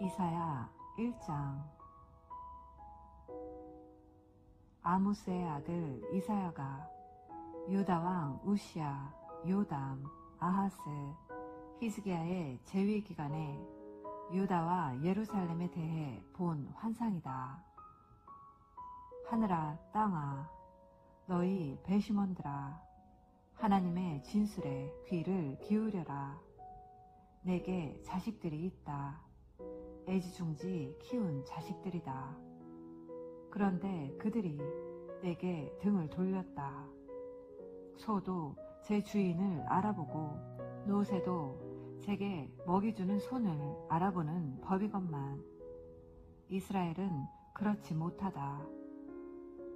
이사야 1장. 아모스의 아들 이사야가 유다 왕 우시야, 요담, 아하스, 히스기야의 재위 기간에 유다와 예루살렘에 대해 본 환상이다. 하늘아 땅아 너희 배심원들아 하나님의 진술에 귀를 기울여라. 내게 자식들이 있다. 애지중지 키운 자식들이다. 그런데 그들이 내게 등을 돌렸다. 소도 제 주인을 알아보고 노새도 제게 먹이 주는 손을 알아보는 법이건만 이스라엘은 그렇지 못하다.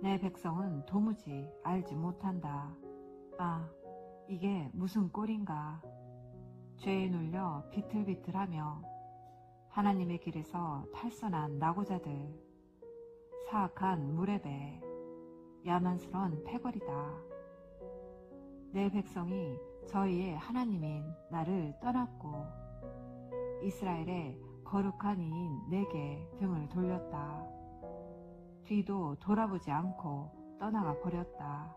내 백성은 도무지 알지 못한다. 아, 이게 무슨 꼴인가. 죄에 눌려 비틀비틀하며 하나님의 길에서 탈선한 낙오자들, 사악한 물의 배, 야만스러운 패거리다. 내 백성이 저희의 하나님인 나를 떠났고 이스라엘의 거룩한 이인 내게 등을 돌렸다. 뒤도 돌아보지 않고 떠나가 버렸다.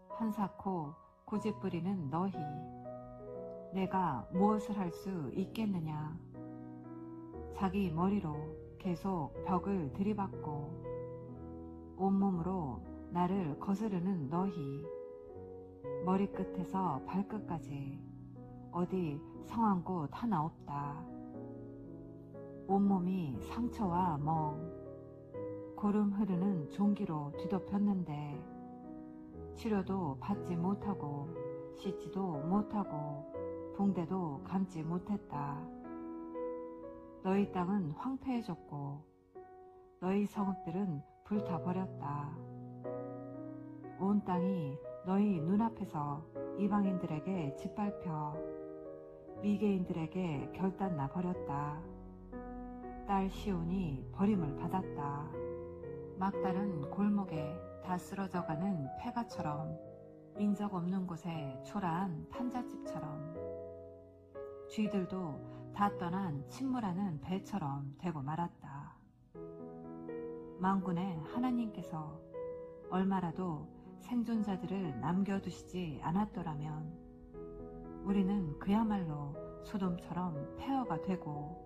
한사코 고집부리는 너희, 내가 무엇을 할 수 있겠느냐. 자기 머리로 계속 벽을 들이받고 온몸으로 나를 거스르는 너희, 머리끝에서 발끝까지 어디 성한 곳 하나 없다. 온몸이 상처와 멍, 고름 흐르는 종기로 뒤덮였는데 치료도 받지 못하고 씻지도 못하고 붕대도 감지 못했다. 너희 땅은 황폐해졌고 너희 성읍들은 불타버렸다. 온 땅이 너희 눈앞에서 이방인들에게 짓밟혀 미개인들에게 결단나 버렸다. 딸 시온이 버림을 받았다. 막다른 골목에 다 쓰러져가는 폐가처럼, 민적 없는 곳에 초라한 판잣집처럼, 쥐들도 다 떠난 침몰하는 배처럼 되고 말았다. 만군의 하나님께서 얼마라도 생존자들을 남겨두시지 않았더라면 우리는 그야말로 소돔처럼 폐허가 되고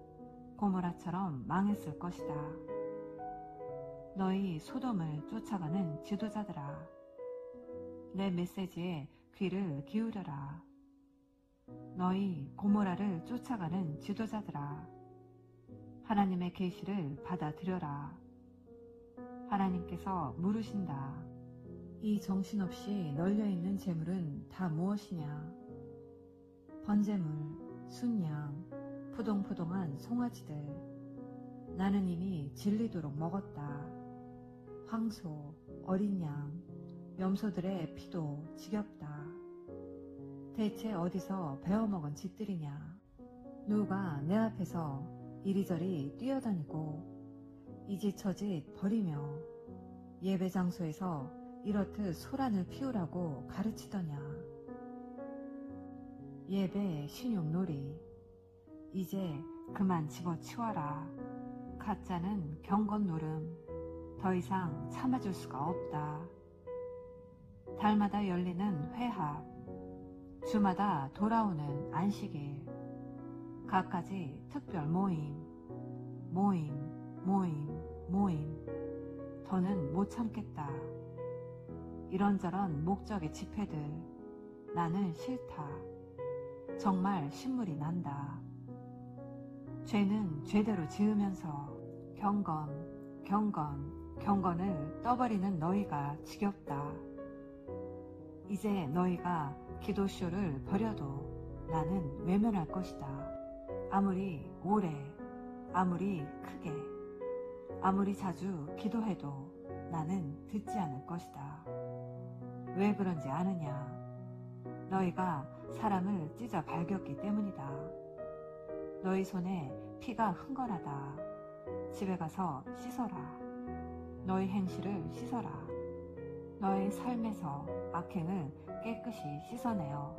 고모라처럼 망했을 것이다. 너희 소돔을 쫓아가는 지도자들아, 내 메시지에 귀를 기울여라. 너희 고모라를 쫓아가는 지도자들아, 하나님의 계시를 받아들여라. 하나님께서 물으신다. 이 정신없이 널려있는 재물은 다 무엇이냐? 번제물, 순양, 푸동푸동한 송아지들, 나는 이미 질리도록 먹었다. 황소, 어린 양, 염소들의 피도 지겹다. 대체 어디서 베어먹은 짓들이냐? 누가 내 앞에서 이리저리 뛰어다니고 이지처짓 버리며 예배 장소에서 이렇듯 소란을 피우라고 가르치더냐? 예배 신용놀이, 이제 그만 집어치워라. 가짜는 경건노름, 더 이상 참아줄 수가 없다. 달마다 열리는 회합, 주마다 돌아오는 안식일, 갖가지 특별 모임, 더는 못 참겠다. 이런저런 목적의 집회들, 나는 싫다. 정말 신물이 난다. 죄는 죄대로 지으면서 경건을 떠버리는 너희가 지겹다. 이제 너희가 기도쇼를 벌여도 나는 외면할 것이다. 아무리 오래, 아무리 크게, 아무리 자주 기도해도 나는 듣지 않을 것이다. 왜 그런지 아느냐? 너희가 사람을 찢어 발겼기 때문이다. 너희 손에 피가 흥건하다. 집에 가서 씻어라. 너희 행실을 씻어라. 너희 삶에서 악행을 깨끗이 씻어내어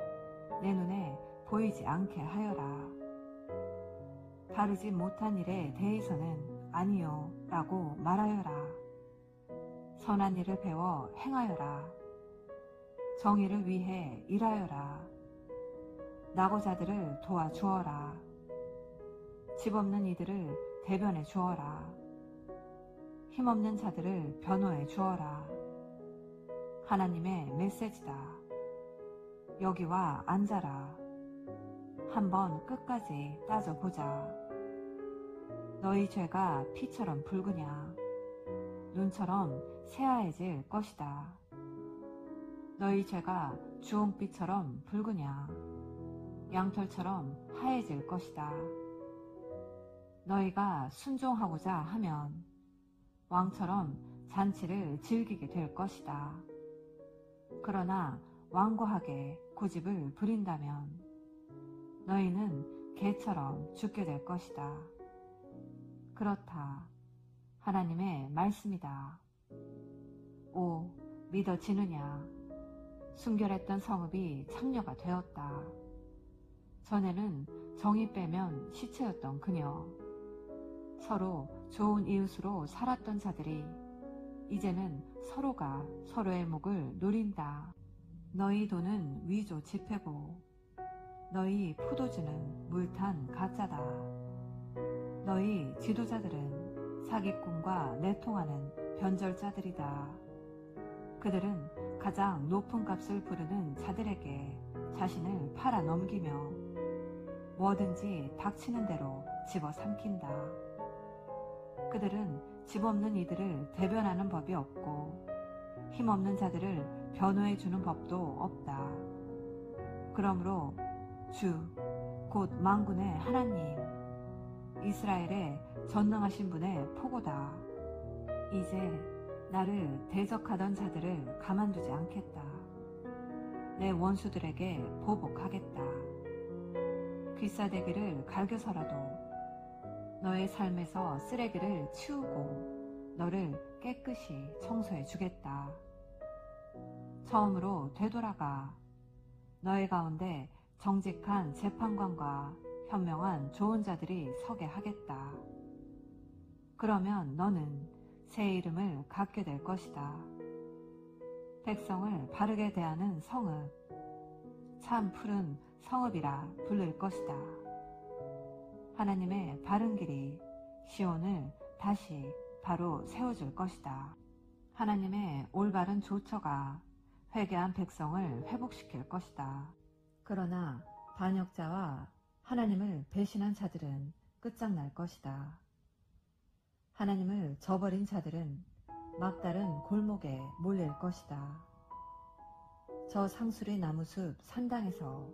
내 눈에 보이지 않게 하여라. 바르지 못한 일에 대해서는 아니요 라고 말하여라. 선한 일을 배워 행하여라. 정의를 위해 일하여라. 낙오자들을 도와주어라. 집 없는 이들을 대변해 주어라. 힘없는 자들을 변호해 주어라. 하나님의 메시지다. 여기와 앉아라. 한번 끝까지 따져보자. 너희 죄가 피처럼 붉으냐? 눈처럼 새하얘질 것이다. 너희 죄가 주홍빛처럼 붉으냐? 양털처럼 하얘질 것이다. 너희가 순종하고자 하면 왕처럼 잔치를 즐기게 될 것이다. 그러나 완고하게 고집을 부린다면 너희는 개처럼 죽게 될 것이다. 그렇다. 하나님의 말씀이다. 오, 믿어지느냐? 순결했던 성읍이 창녀가 되었다. 전에는 정이 빼면 시체였던 그녀. 서로 좋은 이웃으로 살았던 자들이 이제는 서로가 서로의 목을 노린다. 너희 돈은 위조 지폐고 너희 포도주는 물탄 가짜다. 너희 지도자들은 사기꾼과 내통하는 변절자들이다. 그들은 가장 높은 값을 부르는 자들에게 자신을 팔아 넘기며 뭐든지 닥치는 대로 집어삼킨다. 그들은 집 없는 이들을 대변하는 법이 없고 힘없는 자들을 변호해주는 법도 없다. 그러므로 주, 곧 만군의 하나님, 이스라엘의 전능하신 분의 포고다. 이제 나를 대적하던 자들을 가만두지 않겠다. 내 원수들에게 보복하겠다. 귀싸대기를 갈겨서라도 너의 삶에서 쓰레기를 치우고 너를 깨끗이 청소해 주겠다. 처음으로 되돌아가 너의 가운데 정직한 재판관과 현명한 좋은 자들이 서게 하겠다. 그러면 너는 새 이름을 갖게 될 것이다. 백성을 바르게 대하는 성읍, 참 푸른 성읍이라 부를 것이다. 하나님의 바른 길이 시온을 다시 바로 세워줄 것이다. 하나님의 올바른 조처가 회개한 백성을 회복시킬 것이다. 그러나 반역자와 하나님을 배신한 자들은 끝장날 것이다. 하나님을 저버린 자들은 막다른 골목에 몰릴 것이다. 저 상수리 나무숲 산당에서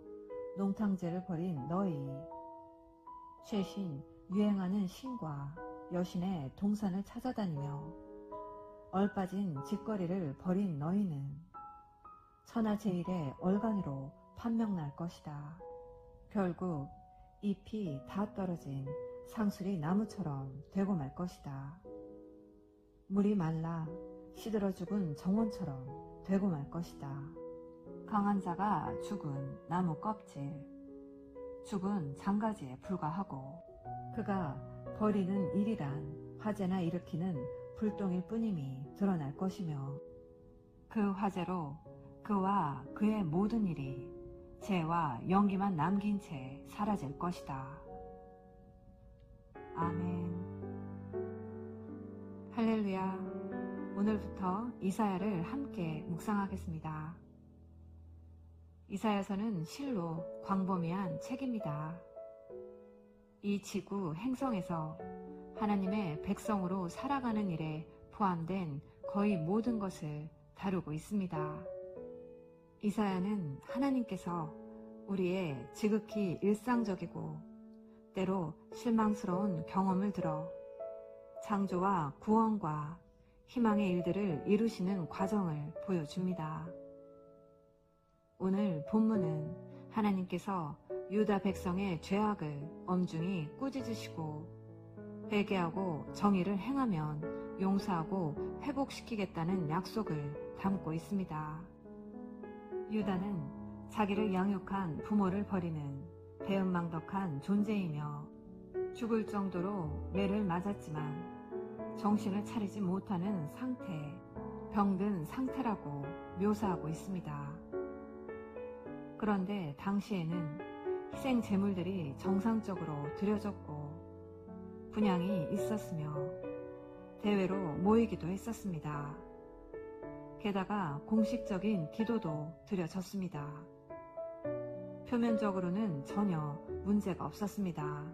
농탕제를 벌인 너희, 최신 유행하는 신과 여신의 동산을 찾아다니며 얼빠진 짓거리를 벌인 너희는 천하제일의 얼간으로 판명날 것이다. 결국 잎이 다 떨어진 상수리 나무처럼 되고 말 것이다. 물이 말라 시들어 죽은 정원처럼 되고 말 것이다. 강한 자가 죽은 나무 껍질, 죽은 장가지에 불과하고 그가 벌이는 일이란 화재나 일으키는 불똥일 뿐임이 드러날 것이며 그 화재로 그와 그의 모든 일이 재와 연기만 남긴 채 사라질 것이다. 아멘. 할렐루야. 오늘부터 이사야를 함께 묵상하겠습니다. 이사야서는 실로 광범위한 책입니다. 이 지구 행성에서 하나님의 백성으로 살아가는 일에 포함된 거의 모든 것을 다루고 있습니다. 이사야는 하나님께서 우리의 지극히 일상적이고 때로 실망스러운 경험을 들어 창조와 구원과 희망의 일들을 이루시는 과정을 보여줍니다. 오늘 본문은 하나님께서 유다 백성의 죄악을 엄중히 꾸짖으시고 회개하고 정의를 행하면 용서하고 회복시키겠다는 약속을 담고 있습니다. 유다는 자기를 양육한 부모를 버리는 배은망덕한 존재이며 죽을 정도로 매를 맞았지만 정신을 차리지 못하는 상태, 병든 상태라고 묘사하고 있습니다. 그런데 당시에는 희생 제물들이 정상적으로 드려졌고 분향이 있었으며 대회로 모이기도 했었습니다. 게다가 공식적인 기도도 드려졌습니다. 표면적으로는 전혀 문제가 없었습니다.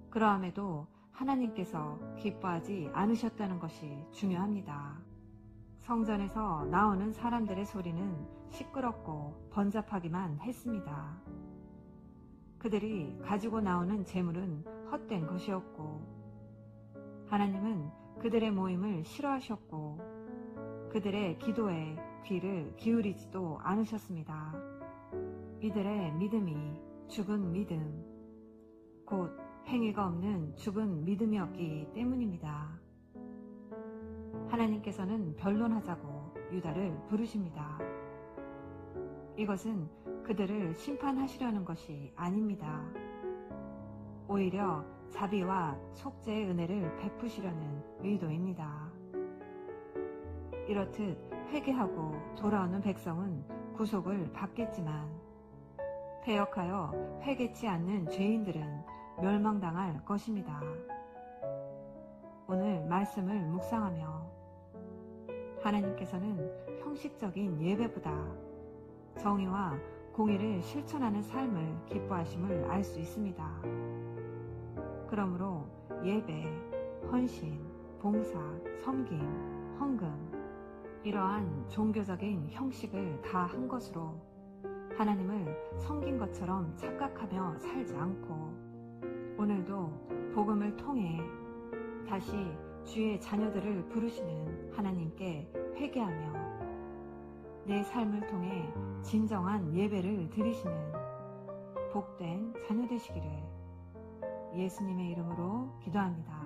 그러함에도 하나님께서 기뻐하지 않으셨다는 것이 중요합니다. 성전에서 나오는 사람들의 소리는 시끄럽고 번잡하기만 했습니다. 그들이 가지고 나오는 재물은 헛된 것이었고 하나님은 그들의 모임을 싫어하셨고 그들의 기도에 귀를 기울이지도 않으셨습니다. 이들의 믿음이 죽은 믿음, 곧 행위가 없는 죽은 믿음이었기 때문입니다. 하나님께서는 변론하자고 유다를 부르십니다. 이것은 그들을 심판하시려는 것이 아닙니다. 오히려 자비와 속죄의 은혜를 베푸시려는 의도입니다. 이렇듯 회개하고 돌아오는 백성은 구속을 받겠지만 패역하여 회개치 않는 죄인들은 멸망당할 것입니다. 오늘 말씀을 묵상하며 하나님께서는 형식적인 예배보다 정의와 공의를 실천하는 삶을 기뻐하심을 알 수 있습니다. 그러므로 예배, 헌신, 봉사, 섬김, 헌금 이러한 종교적인 형식을 다 한 것으로 하나님을 섬긴 것처럼 착각하며 살지 않고 오늘도 복음을 통해 다시 주의 자녀들을 부르시는 하나님께 회개하며 내 삶을 통해 진정한 예배를 드리시는 복된 자녀 되시기를 예수님의 이름으로 기도합니다.